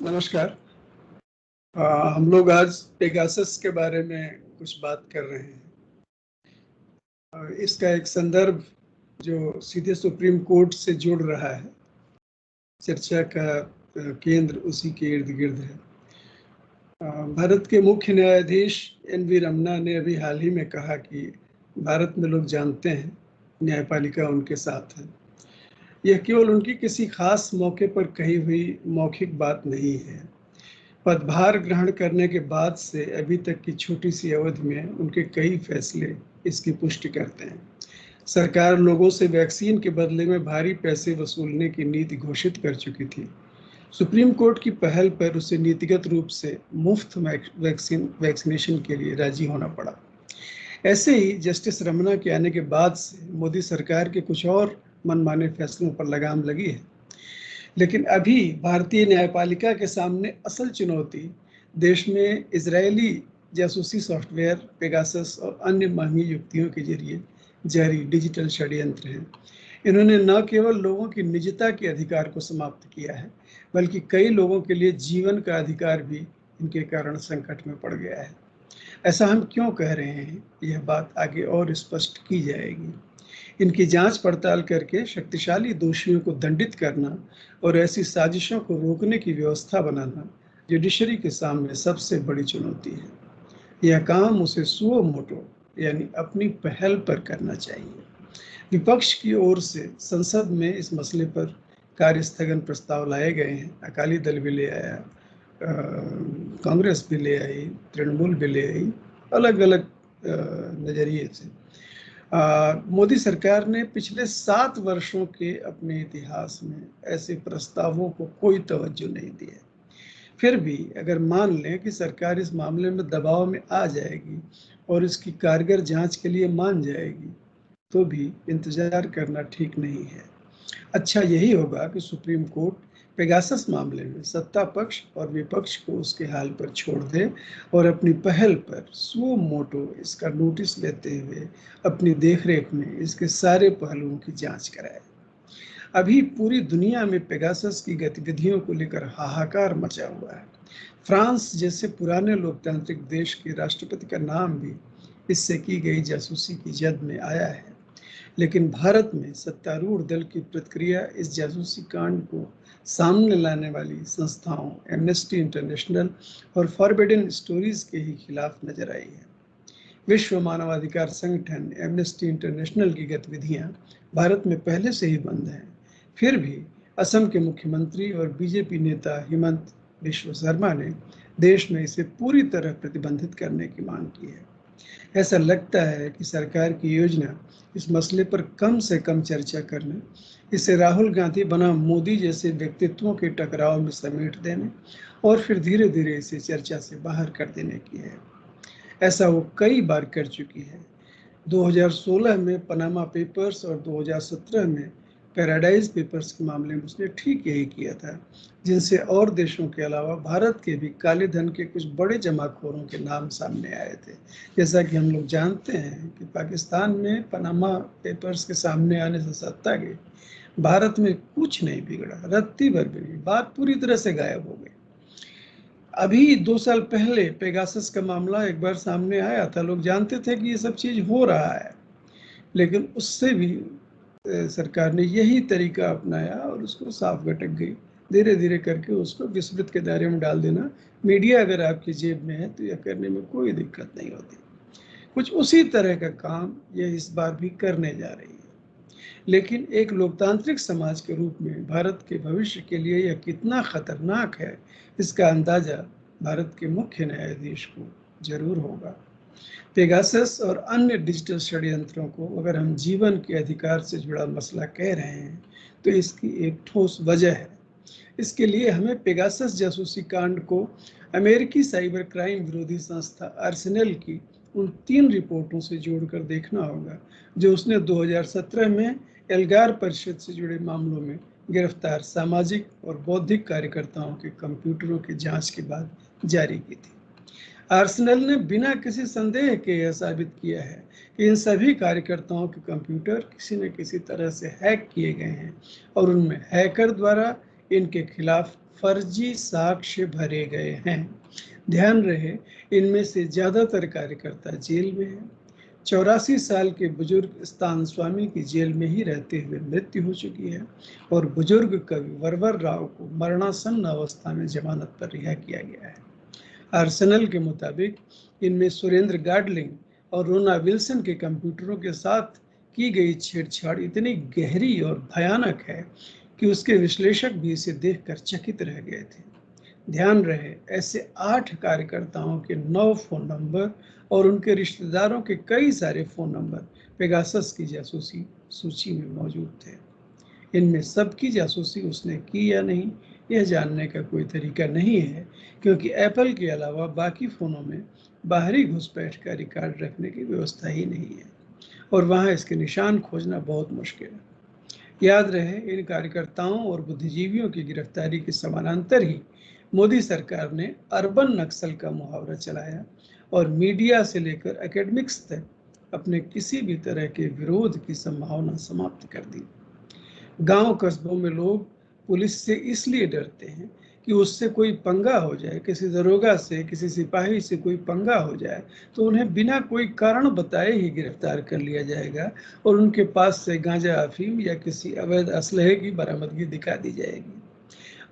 नमस्कार। हम लोग आज पेगासस के बारे में कुछ बात कर रहे हैं। इसका एक संदर्भ जो सीधे सुप्रीम कोर्ट से जुड़ रहा है, चर्चा का केंद्र उसी के इर्द गिर्द है। भारत के मुख्य न्यायाधीश एन.वी. रमन्ना ने अभी हाल ही में कहा कि भारत में लोग जानते हैं न्यायपालिका उनके साथ है। यह केवल उनकी किसी खास मौके पर कही हुई मौखिक बात नहीं है। पदभार ग्रहण करने के बाद से अभी तक की छोटी सी अवधि में उनके कई फैसले इसकी पुष्टि करते हैं। सरकार लोगों से वैक्सीन के बदले में भारी पैसे वसूलने की नीति घोषित कर चुकी थी। सुप्रीम कोर्ट की पहल पर उसे नीतिगत रूप से मुफ्त वैक्सीनेशन के लिए राजी होना पड़ा। ऐसे ही जस्टिस रमन्ना के आने के बाद से मोदी सरकार के कुछ और मनमाने फैसलों पर लगाम लगी है। लेकिन अभी भारतीय न्यायपालिका के सामने असल चुनौती देश में इजरायली जासूसी सॉफ्टवेयर पेगासस और अन्य महंगी युक्तियों के जरिए जारी डिजिटल षड्यंत्र हैं। इन्होंने न केवल लोगों की निजता के अधिकार को समाप्त किया है, बल्कि कई लोगों के लिए जीवन का अधिकार भी इनके कारण संकट में पड़ गया है। ऐसा हम क्यों कह रहे हैं, यह बात आगे और स्पष्ट की जाएगी। इनकी जांच पड़ताल करके शक्तिशाली दोषियों को दंडित करना और ऐसी साजिशों को रोकने की व्यवस्था बनाना जुडिशरी के सामने सबसे बड़ी चुनौती है। यह काम उसे सुओ मोटो यानी अपनी पहल पर करना चाहिए। विपक्ष की ओर से संसद में इस मसले पर कार्य स्थगन प्रस्ताव लाए गए हैं। अकाली दल भी ले आया, कांग्रेस भी ले आई, तृणमूल भी ले आई, अलग अलग नजरिए से। मोदी सरकार ने पिछले 7 वर्षों के अपने इतिहास में ऐसे प्रस्तावों को कोई तवज्जो नहीं दी है। फिर भी अगर मान लें कि सरकार इस मामले में दबाव में आ जाएगी और इसकी कारगर जांच के लिए मान जाएगी, तो भी इंतजार करना ठीक नहीं है। अच्छा यही होगा कि सुप्रीम कोर्ट पेगासस मामले में सत्ता पक्ष और विपक्ष को उसके हाल पर छोड़ दे और अपनी पहल पर सुओ मोटो इसका नोटिस लेते हुए अपनी देखरेख में इसके सारे पहलुओं की जांच कराए। अभी पूरी दुनिया में पेगासस की गतिविधियों को लेकर हाहाकार मचा हुआ है। फ्रांस जैसे पुराने लोकतांत्रिक देश के राष्ट्रपति का नाम भी इससे की गई जासूसी की जद में आया है। लेकिन भारत में सत्तारूढ़ दल की प्रतिक्रिया इस जासूसी कांड को सामने लाने वाली संस्थाओं एमनेस्टी इंटरनेशनल और फॉरबिडन स्टोरीज के ही खिलाफ नजर आई है। विश्व मानवाधिकार संगठन एमनेस्टी इंटरनेशनल की गतिविधियां भारत में पहले से ही बंद हैं। फिर भी असम के मुख्यमंत्री और बीजेपी नेता हिमंत बिश्व शर्मा ने देश में इसे पूरी तरह प्रतिबंधित करने की मांग की है। ऐसा लगता है कि सरकार की योजना इस मसले पर कम से कम चर्चा करने, इसे राहुल गांधी बनाम मोदी जैसे व्यक्तित्वों के टकराव में समेट देने और फिर धीरे धीरे इसे चर्चा से बाहर कर देने की है। ऐसा वो कई बार कर चुकी है। 2016 में पनामा पेपर्स और 2017 में पैराडाइज पेपर्स के मामले में उसने ठीक यही किया था, जिनसे और देशों के अलावा भारत के भी काले धन के कुछ बड़े जमाखोरों के नाम सामने आए थे। जैसा कि हम लोग जानते हैं कि पाकिस्तान में पनामा पेपर्स के सामने आने से सत्ता गई, भारत में कुछ नहीं बिगड़ा, रत्ती भर भी नहीं, बात पूरी तरह से गायब हो गई। अभी 2 साल पहले पेगासस का मामला एक बार सामने आया था। लोग जानते थे कि ये सब चीज हो रहा है, लेकिन उससे भी सरकार ने यही तरीका अपनाया और उसको साफ गटक गई। धीरे धीरे करके उसको विस्मृत के दायरे में डाल देना। मीडिया अगर आपकी जेब में है तो यह करने में कोई दिक्कत नहीं होती। कुछ उसी तरह का काम यह इस बार भी करने जा रही है। लेकिन एक लोकतांत्रिक समाज के रूप में भारत के भविष्य के लिए यह कितना खतरनाक है, इसका अंदाजा भारत के मुख्य न्यायाधीश को जरूर होगा। पेगासस और अन्य डिजिटल षड्यंत्रों को अगर हम जीवन के अधिकार से जुड़ा मसला कह रहे हैं तो इसकी एक ठोस वजह है। इसके लिए हमें पेगासस जासूसी कांड को अमेरिकी साइबर क्राइम विरोधी संस्था आर्सेनल की उन 3 रिपोर्टों से जोड़कर देखना होगा, जो उसने 2017 में एल्गार परिषद से जुड़े मामलों में गिरफ्तार सामाजिक और बौद्धिक कार्यकर्ताओं के कंप्यूटरों की जांच के बाद जारी की थी। आर्सेनल ने बिना किसी संदेह के यह साबित किया है कि इन सभी कार्यकर्ताओं के कंप्यूटर किसी न किसी तरह से हैक किए गए हैं और उनमें हैकर द्वारा इनके खिलाफ फर्जी साक्ष्य भरे गए हैं। ध्यान रहे, इनमें से ज्यादातर कार्यकर्ता जेल में हैं। 84 साल के बुजुर्ग स्थान स्वामी की जेल में ही रहते हुए मृत्यु हो चुकी है और बुजुर्ग कवि वरवर राव को मरणासन्न अवस्था में जमानत पर रिहा किया गया है। आर्सेनल के मुताबिक इनमें सुरेंद्र गाडलिंग और रोना विल्सन के कंप्यूटरों के साथ की गई छेड़छाड़ इतनी गहरी और भयानक है कि उसके विश्लेषक भी इसे देखकर चकित रह गए थे। ध्यान रहे, ऐसे 8 कार्यकर्ताओं के 9 फोन नंबर और उनके रिश्तेदारों के कई सारे फोन नंबर पेगासस की जासूसी सूची में मौजूद थे। इनमें सबकी जासूसी उसने की या नहीं, यह जानने का कोई तरीका नहीं है, क्योंकि एप्पल के अलावा बाकी फ़ोनों में बाहरी घुसपैठ का रिकॉर्ड रखने की व्यवस्था ही नहीं है और वहाँ इसके निशान खोजना बहुत मुश्किल है। याद रहे, इन कार्यकर्ताओं और बुद्धिजीवियों की गिरफ्तारी के समानांतर ही मोदी सरकार ने अर्बन नक्सल का मुहावरा चलाया और मीडिया से लेकर एकेडमिक्स तक अपने किसी भी तरह के विरोध की संभावना समाप्त कर दी। गांव कस्बों में लोग पुलिस से इसलिए डरते हैं कि उससे कोई पंगा हो जाए, किसी दरोगा से, किसी सिपाही से कोई पंगा हो जाए तो उन्हें बिना कोई कारण बताए ही गिरफ्तार कर लिया जाएगा और उनके पास से गांजा, अफीम या किसी अवैध असलहे की बरामदगी दिखा दी जाएगी।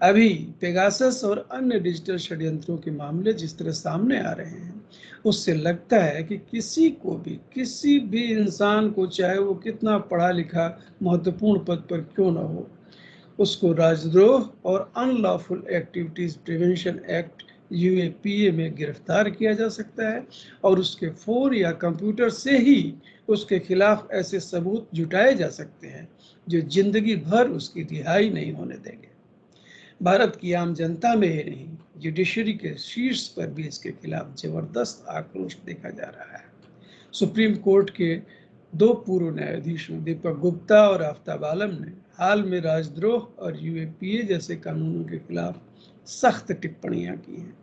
अभी पेगासस और अन्य डिजिटल षड्यंत्रों के मामले जिस तरह सामने आ रहे हैं, उससे लगता है कि किसी भी इंसान को, चाहे वो कितना पढ़ा लिखा महत्वपूर्ण पद पर क्यों ना हो, उसको राजद्रोह और unlawful activities prevention act UAPA में गिरफ्तार किया जा सकता है और उसके फोन या कंप्यूटर से ही उसके खिलाफ ऐसे सबूत जुटाए जा सकते हैं जो जिंदगी भर उसकी रिहाई नहीं होने देंगे। भारत की आम जनता में ही नहीं, जुडिशरी के शीर्ष पर भी इसके खिलाफ जबरदस्त आक्रोश देखा जा रहा है। सुप्रीम कोर्ट के 2 पूर्व न्यायाधीशों दीपक गुप्ता और आफ्ताब आलम ने हाल में राजद्रोह और यूएपीए जैसे कानूनों के खिलाफ सख्त टिप्पणियां की हैं।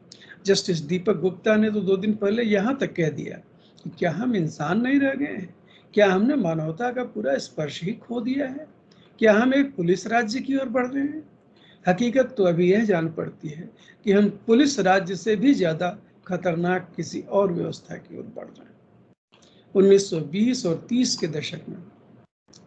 जस्टिस दीपक गुप्ता ने तो 2 दिन पहले यहां तक कह दिया कि क्या हम इंसान नहीं रह गए हैं? क्या हमने मानवता का पूरा स्पर्श ही खो दिया है? क्या हम एक पुलिस राज्य की ओर बढ़ रहे हैं? हकीकत तो अभी यह जान पड़ती है कि हम पुलिस राज्य से भी ज्यादा खतरनाक किसी और व्यवस्था की ओर बढ़ रहे हैं। 1920 और 30 के दशक में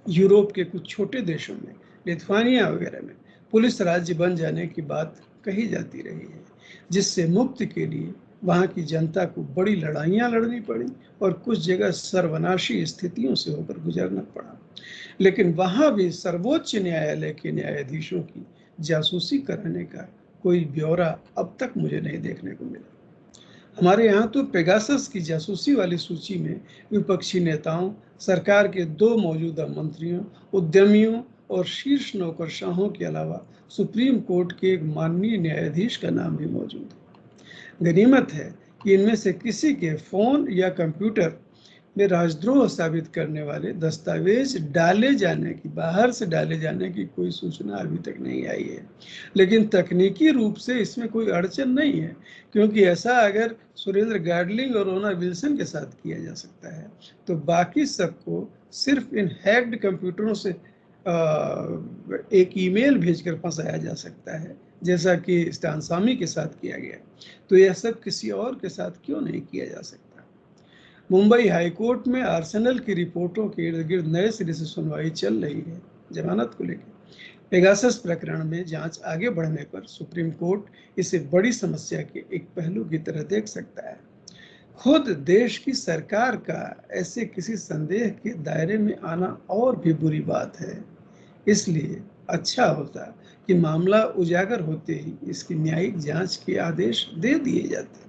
यूरोप के कुछ छोटे देशों में, लिथुआनिया वगैरह में, पुलिस राज्य बन जाने की बात कही जाती रही है, जिससे मुक्ति के लिए वहाँ की जनता को बड़ी लड़ाइयाँ लड़नी पड़ी और कुछ जगह सर्वनाशी स्थितियों से होकर गुजरना पड़ा। लेकिन वहाँ भी सर्वोच्च न्यायालय के न्यायाधीशों की जासूसी कराने का कोई ब्यौरा अब तक मुझे नहीं देखने को मिला। हमारे यहाँ तो पेगासस की जासूसी वाली सूची में विपक्षी नेताओं, सरकार के 2 मौजूदा मंत्रियों, उद्यमियों और शीर्ष नौकरशाहों के अलावा सुप्रीम कोर्ट के एक माननीय न्यायाधीश का नाम भी मौजूद है। गनीमत है कि इनमें से किसी के फोन या कंप्यूटर में राजद्रोह साबित करने वाले दस्तावेज बाहर से डाले जाने की कोई सूचना अभी तक नहीं आई है। लेकिन तकनीकी रूप से इसमें कोई अड़चन नहीं है, क्योंकि ऐसा अगर सुरेंद्र गाडलिंग और रोना विल्सन के साथ किया जा सकता है तो बाकी सबको सिर्फ इन हैक्ड कंप्यूटरों से एक ईमेल भेजकर फंसाया जा सकता है, जैसा कि स्टान स्वामी के साथ किया गया। तो यह सब किसी और के साथ क्यों नहीं किया जा सकता? मुंबई हाईकोर्ट में आर्सेनल की रिपोर्टों के इर्द गिर्द नए सिरे से सुनवाई चल रही है जमानत को लेकर। पेगासस प्रकरण में जांच आगे बढ़ने पर सुप्रीम कोर्ट इसे बड़ी समस्या के एक पहलू की तरह देख सकता है। खुद देश की सरकार का ऐसे किसी संदेह के दायरे में आना और भी बुरी बात है। इसलिए अच्छा होता कि मामला उजागर होते ही इसकी न्यायिक जांच के आदेश दे दिए जाते।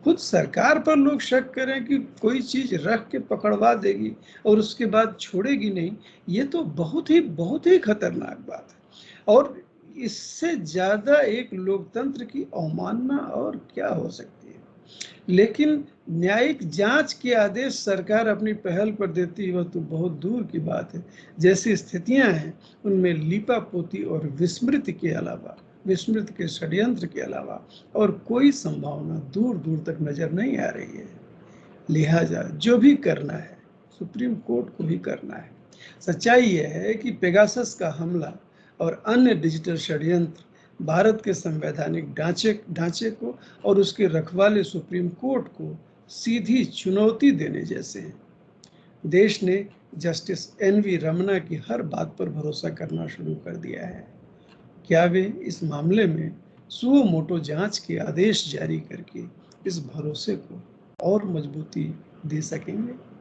खुद सरकार पर लोग शक करें कि कोई चीज रख के पकड़वा देगी और उसके बाद छोड़ेगी नहीं, ये तो बहुत ही खतरनाक बात है। और इससे ज्यादा एक लोकतंत्र की अवमानना और क्या हो सकती है? लेकिन न्यायिक जांच के आदेश सरकार अपनी पहल पर देती है, वह तो बहुत दूर की बात है। जैसी स्थितियां हैं उनमें लीपापोती और विस्मृत के षड्यंत्र के अलावा और कोई संभावना दूर दूर तक नजर नहीं आ रही है। लिहाजा जो भी करना है सुप्रीम कोर्ट को भी करना है। सच्चाई यह है कि पेगासस का हमला और अन्य डिजिटल षड्यंत्र भारत के संवैधानिक ढांचे को और उसके रखवाले सुप्रीम कोर्ट को सीधी चुनौती देने जैसे हैं। देश ने जस्टिस एन.वी. रमन्ना की हर बात पर भरोसा करना शुरू कर दिया है। क्या वे इस मामले में सुओ मोटो जांच के आदेश जारी करके इस भरोसे को और मजबूती दे सकेंगे?